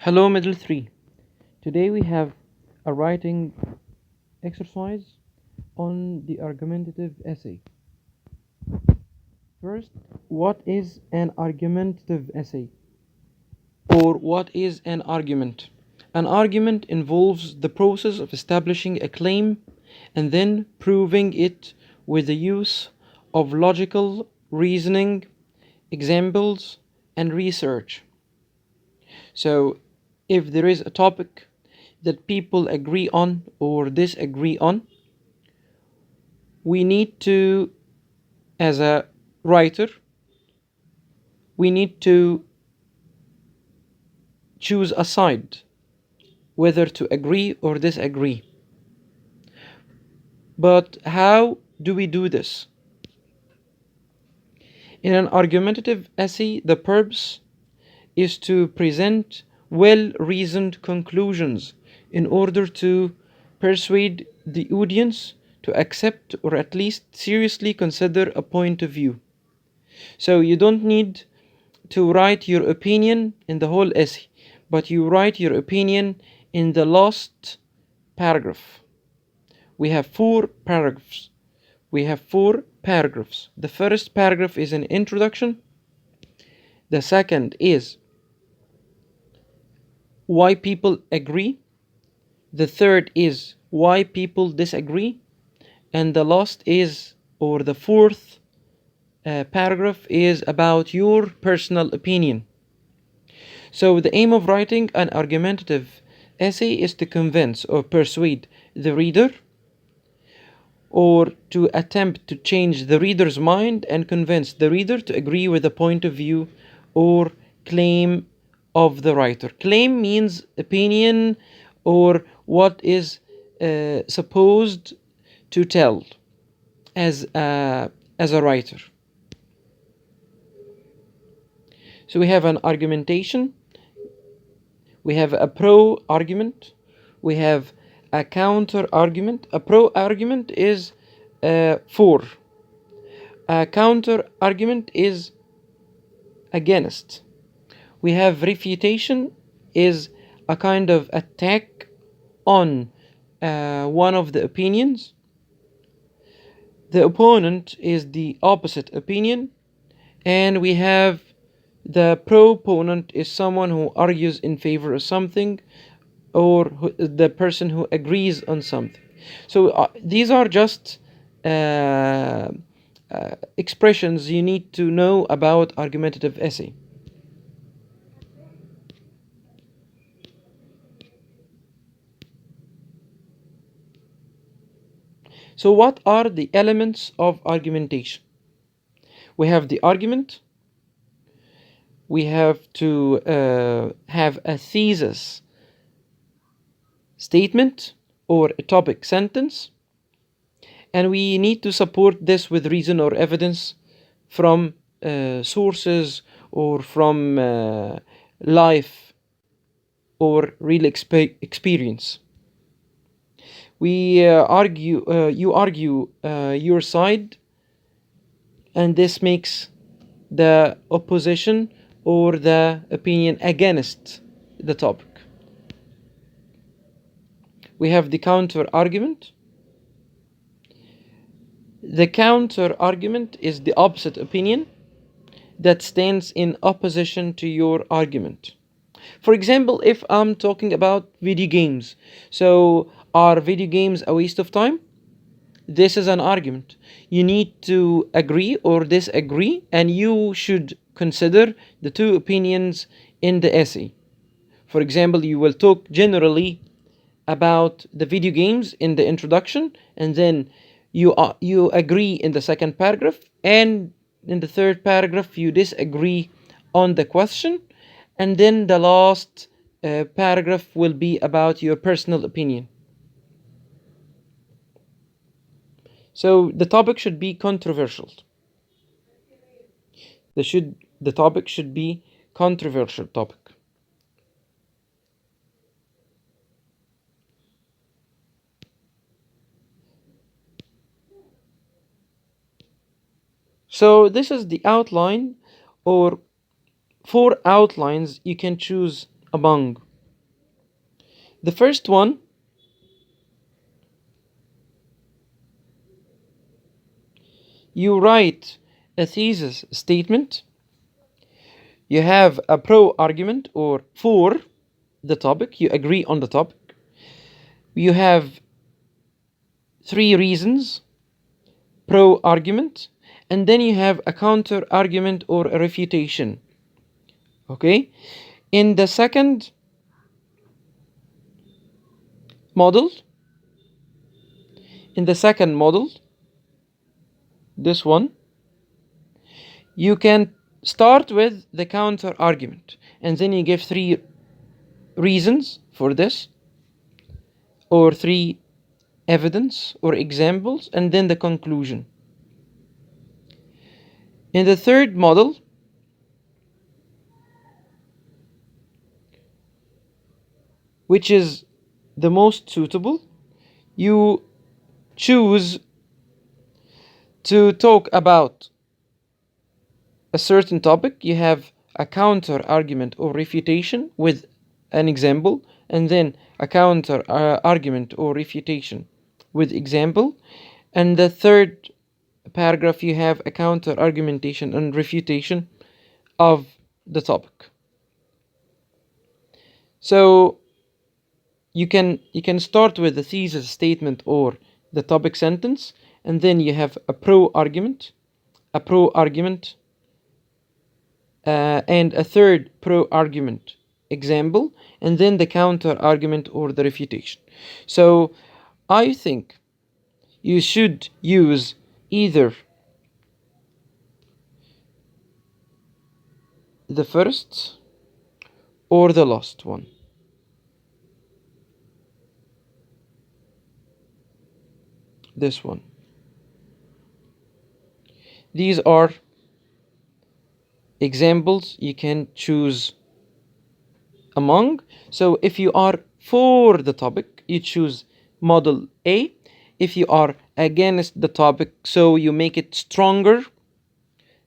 Hello, Middle 3. Today we have a writing exercise on the argumentative essay. First, what is an argumentative essay? Or what is an argument? An argument involves the process of establishing a claim and then proving it with the use of logical reasoning, examples, and research. So, if there is a topic that people agree on or disagree on, we need to, as a writer, we need to choose a side, whether to agree or disagree. But how do we do this? In an argumentative essay, the purpose is to present well-reasoned conclusions in order to persuade the audience to accept or at least seriously consider a point of view. So you don't need to write your opinion in the whole essay, but you write your opinion in the last paragraph. We have four paragraphs. The first paragraph is an introduction. The second is why people agree. The third is why people disagree. And the last is, or the fourth paragraph is about your personal opinion. So the aim of writing an argumentative essay is to convince or persuade the reader, or to attempt to change the reader's mind and convince the reader to agree with the point of view or claim of the writer. Claim means opinion or what is supposed to tell as a writer. So we have an argumentation, we have a pro argument, we have a counter argument. A pro argument is for. A counter argument is against. We have refutation, is a kind of attack on one of the opinions. The opponent is the opposite opinion, and we have the proponent is someone who argues in favor of something, or the person who agrees on something. So these are just expressions you need to know about argumentative essay. So what are the elements of argumentation? We have the argument. We have to have a thesis statement or a topic sentence, and we need to support this with reason or evidence from sources or from life or real experience. We you argue your side, and this makes the opposition or the opinion against the topic. We have the counter argument. The counter argument is the opposite opinion that stands in opposition to your argument. For example, if I'm talking about video games, so are video games a waste of time? This is an argument. You need to agree or disagree, and you should consider the two opinions in the essay. For example, you will talk generally about the video games in the introduction, and then you agree in the second paragraph, and in the third paragraph you disagree on the question, and then the last paragraph will be about your personal opinion. So the topic should be controversial. The topic should be controversial topic. So this is the outline, or four outlines you can choose among. The first one, you write a thesis statement. You have a pro argument or for the topic. You agree on the topic. You have 3 reasons, pro argument, and then you have a counter argument or a refutation. Okay? In the second model, this one, you can start with the counter argument and then you give 3 reasons for this, or 3 evidence or examples, and then the conclusion. In the third model, which is the most suitable, you choose to talk about a certain topic. You have a counter argument or refutation with an example, and then a counter argument or refutation with example. And the third paragraph, you have a counter argumentation and refutation of the topic. So you can start with the thesis statement or the topic sentence, and then you have a pro argument, and a third pro argument example, and then the counter argument or the refutation. So I think you should use either the first or the last one. This one. These are examples you can choose among. So if you are for the topic, you choose model A. If you are against the topic, so you make it stronger,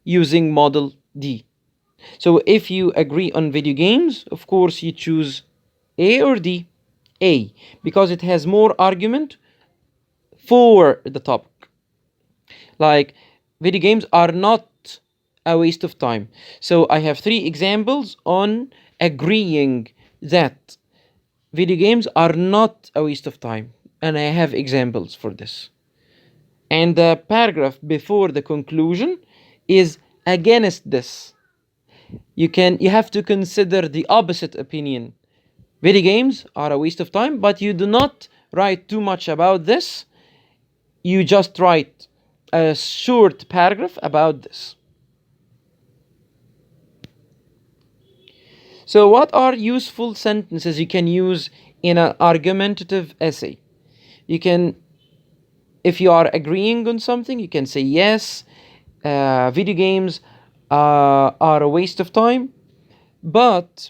using model D. So if you agree on video games, of course you choose A or D. A, because it has more argument for the topic. Like, video games are not a waste of time. So I have 3 examples on agreeing that video games are not a waste of time, and I have examples for this. And the paragraph before the conclusion is against this. You have to consider the opposite opinion. Video games are a waste of time, but you do not write too much about this. You just write a short paragraph about this. So what are useful sentences you can use in an argumentative essay? You can, if you are agreeing on something, you can say yes, video games are a waste of time, but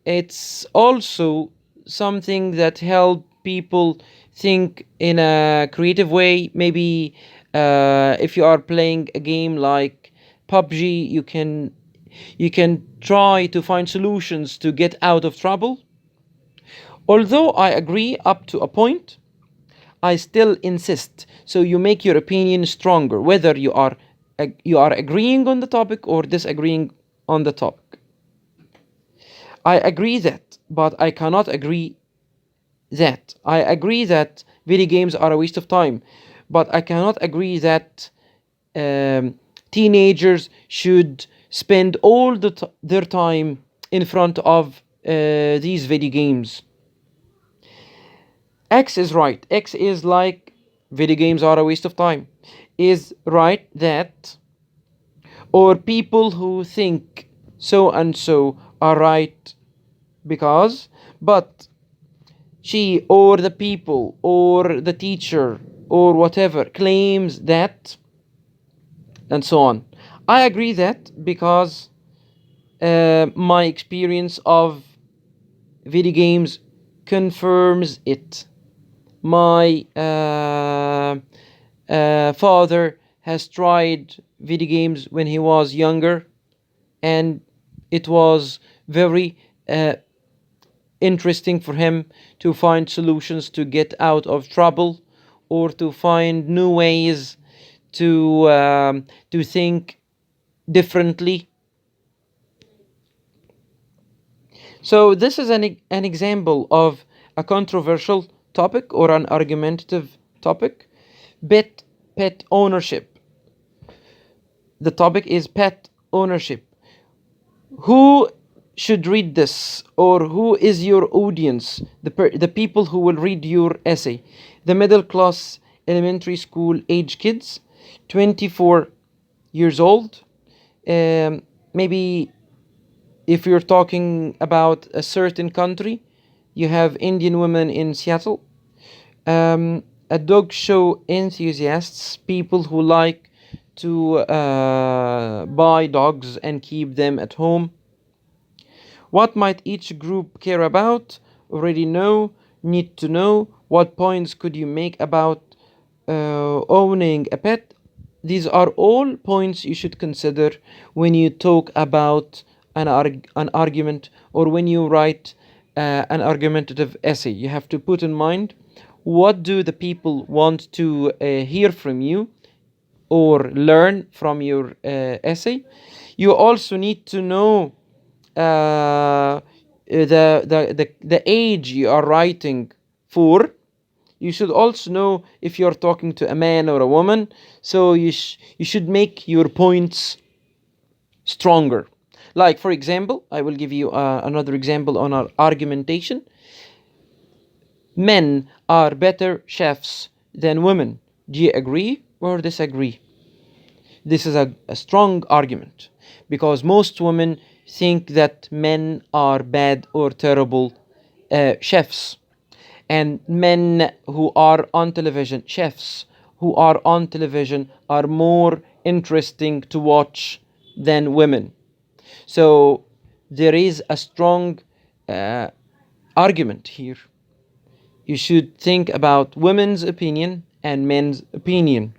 it's also something that help people think in a creative way. Maybe if you are playing a game like PUBG, you can try to find solutions to get out of trouble. Although I agree up to a point, I still insist. So you make your opinion stronger, whether you are agreeing on the topic or disagreeing on the topic. I agree that, but I cannot agree that. I agree that video games are a waste of time, but I cannot agree that teenagers should spend all their time in front of these video games. X is right. X is like video games are a waste of time. Is right that, or people who think so and so are right because, but she or the people or the teacher or whatever claims that, and so on. I agree that because my experience of video games confirms it. My father has tried video games when he was younger, and it was very interesting for him to find solutions to get out of trouble, or to find new ways to think differently. So this is an example of a controversial topic or an argumentative topic. Pet ownership. The topic is pet ownership. Who should read this, or who is your audience, the people who will read your essay? The middle class elementary school age kids, 24 years old. Maybe if you're talking about a certain country, you have Indian women in Seattle, a dog show enthusiasts, people who like to buy dogs and keep them at home. What might each group care about? Already know, need to know. What points could you make about owning a pet? These are all points you should consider when you talk about an argument, or when you write an argumentative essay. You have to put in mind, what do the people want to hear from you or learn from your essay. You also need to know the age you are writing for. You should also know if you're talking to a man or a woman, so you should make your points stronger. Like, for example, I will give you another example on our argumentation. Men are better chefs than women. Do you agree or disagree? This is a strong argument, because most women think that men are bad or terrible chefs. And men who are on television, chefs who are on television, are more interesting to watch than women. So there is a strong argument here. You should think about women's opinion and men's opinion.